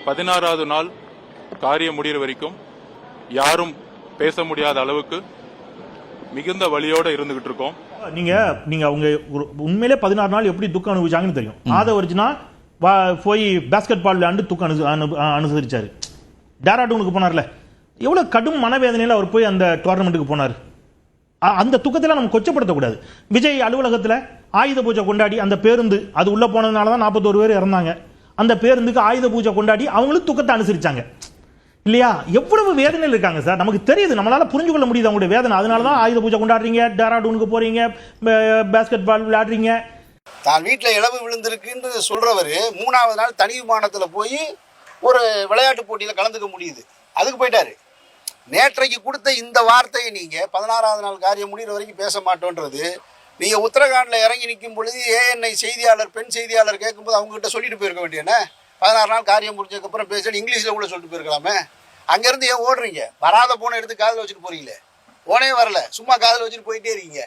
16வது நாள் காரியம் முடிகிற வரைக்கும் யாரும் பேச முடியாத அளவுக்கு மிகுந்த வலியோட இருந்துகிட்டு இருக்கோம். நீங்க அவங்க உண்மையிலே 16 நாள் எப்படி துக்கம் அனுபவிச்சாங்கன்னு தெரியும். ஆதவர்ஜுனா போய் பாஸ்கெட் பால் விளையாண்டு துக்கம் அனுசரிச்சாரு. டேராடூனுக்கு போனார்ல, எவ்வளவு கடும் மனவேதனையில அவர் போய் அந்த டோர்னமெண்ட்டுக்கு போனார். அந்த துக்கத்தில் நம்ம கொச்சப்படுத்தக்கூடாது. விஜய் அலுவலகத்தில் ஆயுத பூஜை கொண்டாடி அந்த பேருந்து அது உள்ள போனதுனால தான் 41 பேர் இறந்தாங்க. அந்த பேருந்துக்கு ஆயுத பூஜை கொண்டாடி அவங்களும் துக்கத்தை அனுசரிச்சாங்க இல்லையா? எவ்வளவு வேதனையில் இருக்காங்க சார், நமக்கு தெரியுது, நம்மளால புரிஞ்சு கொள்ள முடியுது அவங்களுடைய வேதனை. அதனால தான் ஆயுத பூஜை கொண்டாடுறீங்க, டேராடூனுக்கு போறீங்க, பாஸ்கெட் பால் விளையாடுறீங்க. தான் வீட்டில் இழவு விழுந்திருக்குன்னு சொல்றவர் 3வது நாள் தனி விமானத்தில் போய் ஒரு விளையாட்டு போட்டியில் கலந்துக்க முடியுது, அதுக்கு போயிட்டாரு. நேற்றைக்கு கொடுத்த இந்த வார்த்தையை நீங்கள் 16வது நாள் காரியம் முடிகிற வரைக்கும் பேச மாட்டோன்றது, நீங்கள் உத்தரகாண்டில் இறங்கி நிற்கும் பொழுது ஏஎன்ஐ செய்தியாளர் பெண் செய்தியாளர் கேட்கும்போது அவங்ககிட்ட சொல்லிட்டு போயிருக்க வேண்டியன. 16 நாள் காரியம் முடிஞ்சதுக்கப்புறம் பேசணும் இங்கிலீஷில் கூட சொல்லிட்டு போயிருக்கலாமே. அங்கேருந்து ஏன் ஓடுறீங்க? வராத போனை எடுத்து காதில் வச்சுட்டு போறீங்களே, போனே வரல, சும்மா காதில் வச்சுட்டு போயிட்டே இருக்கீங்க.